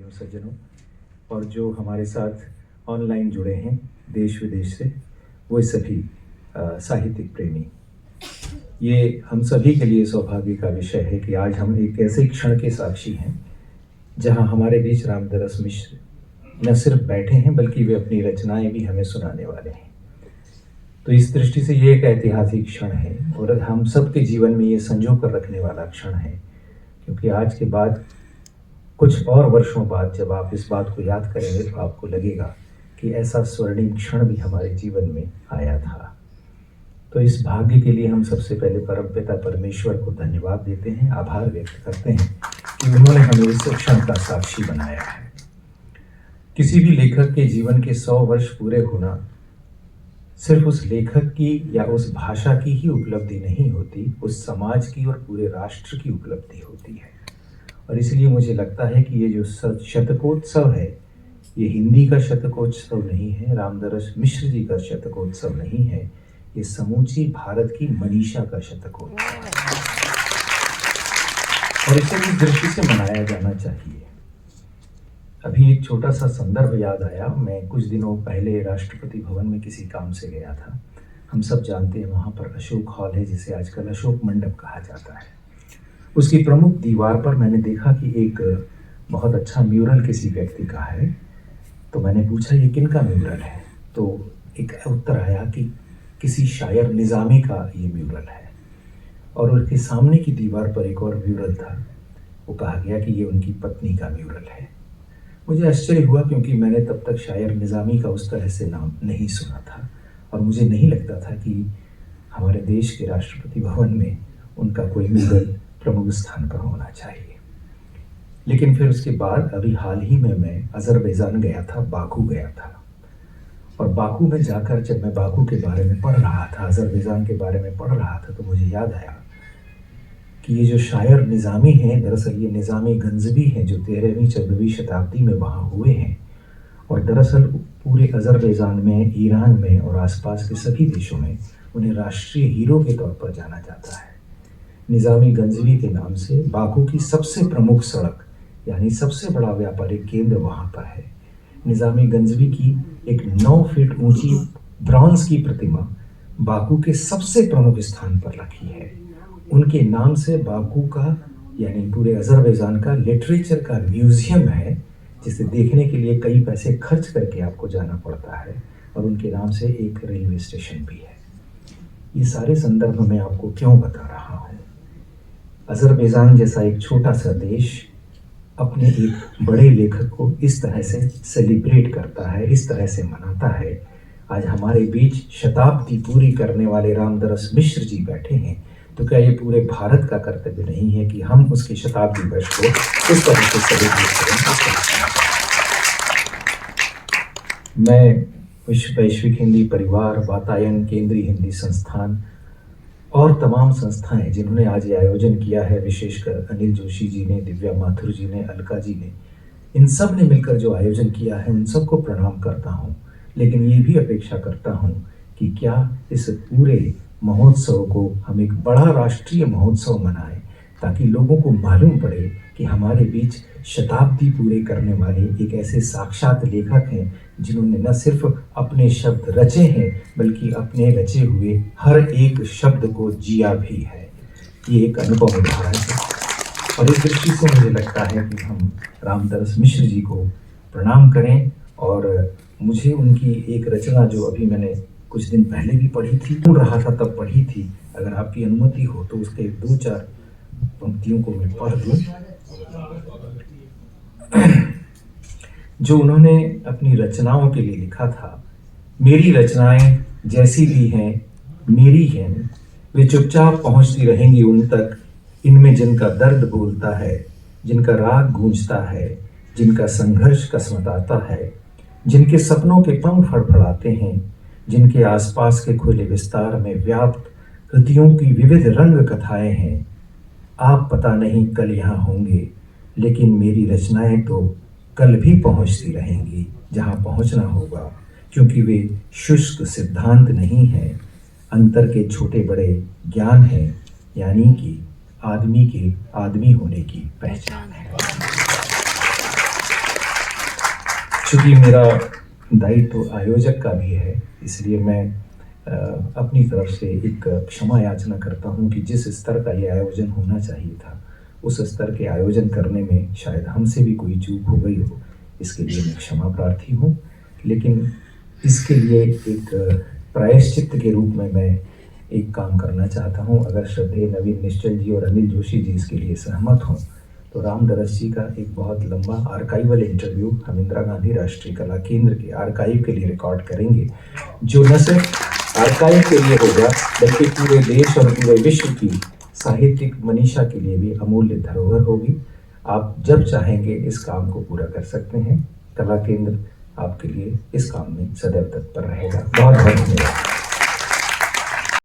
भाइयों सज्जनों और जो हमारे साथ ऑनलाइन जुड़े हैं देश विदेश से, वो सभी साहित्यिक प्रेमी। ये हम सभी के लिए सौभाग्य का विषय है कि आज हम एक ऐसे क्षण के साक्षी हैं जहां हमारे बीच रामदरस मिश्र न सिर्फ बैठे हैं बल्कि वे अपनी रचनाएं भी हमें सुनाने वाले हैं। तो इस दृष्टि से ये एक ऐतिहासिक क्षण है और हम सबके जीवन में ये संजो कर रखने वाला क्षण है, क्योंकि आज के बाद कुछ और वर्षों बाद जब आप इस बात को याद करेंगे तो आपको लगेगा कि ऐसा स्वर्णिम क्षण भी हमारे जीवन में आया था। तो इस भाग्य के लिए हम सबसे पहले परमपिता परमेश्वर को धन्यवाद देते हैं, आभार व्यक्त करते हैं कि उन्होंने हमें इस क्षण का साक्षी बनाया है। किसी भी लेखक के जीवन के 100 वर्ष पूरे होना सिर्फ उस लेखक की या उस भाषा की ही उपलब्धि नहीं होती, उस समाज की और पूरे राष्ट्र की उपलब्धि होती है। और इसलिए मुझे लगता है कि ये जो शतकोत्सव है, ये हिंदी का शतकोत्सव नहीं है, रामदरस मिश्र जी का शतकोत्सव नहीं है, ये समूची भारत की मनीषा का शतकोत्सव है और इसे इस दृष्टि से मनाया जाना चाहिए। अभी एक छोटा सा संदर्भ याद आया। मैं कुछ दिनों पहले राष्ट्रपति भवन में किसी काम से गया था। हम सब जानते हैं वहाँ पर अशोक हॉल है, जिसे आजकल अशोक मंडप कहा जाता है। उसकी प्रमुख दीवार पर मैंने देखा कि एक बहुत अच्छा म्यूरल किसी व्यक्ति का है। तो मैंने पूछा ये किन का म्यूरल है, तो एक उत्तर आया कि किसी शायर निज़ामी का ये म्यूरल है। और उसके सामने की दीवार पर एक और म्यूरल था, वो कहा गया कि ये उनकी पत्नी का म्यूरल है। मुझे आश्चर्य हुआ क्योंकि मैंने तब तक शायर निज़ामी का उस तरह से नाम नहीं सुना था और मुझे नहीं लगता था कि हमारे देश के राष्ट्रपति भवन में उनका कोई म्यूरल प्रमुख स्थान पर होना चाहिए। लेकिन फिर उसके बाद अभी हाल ही में मैं अज़रबैजान गया था, बाकू गया था। और बाकू में जाकर जब मैं बाकू के बारे में पढ़ रहा था, अज़रबैजान के बारे में पढ़ रहा था, तो मुझे याद आया कि ये जो शायर निज़ामी हैं, दरअसल ये निज़ामी गंजवी हैं जो 13वीं 14वीं शताब्दी में वहाँ हुए हैं। और दरअसल पूरे अज़रबैजान में, ईरान में और आसपास के सभी देशों में उन्हें राष्ट्रीय हीरो के तौर पर जाना जाता है। निज़ामी गंजवी के नाम से बाकू की सबसे प्रमुख सड़क यानी सबसे बड़ा व्यापारिक केंद्र वहाँ पर है। निज़ामी गंजवी की एक 9 फीट ऊंची ब्रॉन्ज की प्रतिमा बाकू के सबसे प्रमुख स्थान पर रखी है। उनके नाम से बाकू का यानी पूरे अज़रबैजान का लिटरेचर का म्यूज़ियम है, जिसे देखने के लिए कई पैसे खर्च करके आपको जाना पड़ता है। और उनके नाम से एक रेलवे स्टेशन भी है। ये सारे संदर्भ मैं आपको क्यों बता रहा हूँ? अज़रबैजान जैसा एक छोटा सा देश अपने एक बड़े लेखक को इस तरह से सेलिब्रेट करता है, इस तरह से मनाता है। आज हमारे बीच शताब्दी पूरी करने वाले रामदरस मिश्र जी बैठे हैं, तो क्या ये पूरे भारत का कर्तव्य नहीं है कि हम उसके शताब्दी वर्ष को इस तरह से सेलिब्रेट करें? मैं वैश्विक हिंदी परिवार, वातायन, केंद्रीय हिंदी संस्थान और तमाम संस्थाएं जिन्होंने आज ये आयोजन किया है, विशेषकर अनिल जोशी जी ने, दिव्या माथुर जी ने, अलका जी ने, इन सब ने मिलकर जो आयोजन किया है, उन सबको प्रणाम करता हूँ। लेकिन ये भी अपेक्षा करता हूँ कि क्या इस पूरे महोत्सव को हम एक बड़ा राष्ट्रीय महोत्सव मनाएं, ताकि लोगों को मालूम पड़े कि हमारे बीच शताब्दी पूरे करने वाले एक ऐसे साक्षात लेखक हैं जिन्होंने न सिर्फ अपने शब्द रचे हैं बल्कि अपने रचे हुए हर एक शब्द को जिया भी है। ये एक अनुभव उदाहरण है और इस दृष्टि से मुझे लगता है कि हम रामदरस मिश्र जी को प्रणाम करें। और मुझे उनकी एक रचना जो अभी मैंने कुछ दिन पहले भी पढ़ी थी, सुन रहा था तब पढ़ी थी, अगर आपकी अनुमति हो तो उसके 2-4 पंक्तियों को मैं पढ़ दूं जो उन्होंने अपनी रचनाओं के लिए लिखा था। मेरी रचनाएं जैसी भी हैं मेरी हैं, वे चुपचाप पहुंचती रहेंगी उन तक, इनमें जिनका दर्द बोलता है, जिनका राग गूंजता है, जिनका संघर्ष कसमताता है, जिनके सपनों के पंख फड़फड़ाते हैं, जिनके आसपास के खुले विस्तार में व्याप्त कृतियों की विविध रंग कथाएं हैं। आप पता नहीं कल यहाँ होंगे, लेकिन मेरी रचनाएं तो कल भी पहुंचती रहेंगी जहाँ पहुंचना होगा, क्योंकि वे शुष्क सिद्धांत नहीं हैं, अंतर के छोटे बड़े ज्ञान हैं, यानी कि आदमी के आदमी होने की पहचान है। चूँकि मेरा दायित्व आयोजक का भी है, इसलिए मैं अपनी तरफ से एक क्षमा याचना करता हूँ कि जिस स्तर का ये आयोजन होना चाहिए था, उस स्तर के आयोजन करने में शायद हमसे भी कोई चूक हो गई हो, इसके लिए मैं क्षमा प्रार्थी हूँ। लेकिन इसके लिए एक प्रायश्चित्त के रूप में मैं एक काम करना चाहता हूँ। अगर श्रद्धेय नवीन निश्चल जी और अनिल जोशी जी इसके लिए सहमत हों, तो रामदरस जी का एक बहुत लंबा आर्काइवल इंटरव्यू हम इंदिरा गांधी राष्ट्रीय कला केंद्र के आर्काइव के लिए रिकॉर्ड करेंगे, जो न सिर्फ आर्काइव के लिए होगा बल्कि पूरे देश और पूरे विश्व की साहित्यिक मनीषा के लिए भी अमूल्य धरोहर होगी। आप जब चाहेंगे इस काम को पूरा कर सकते हैं। कला केंद्र आपके लिए इस काम में सदैव तत्पर रहेगा। बहुत बहुत धन्यवाद।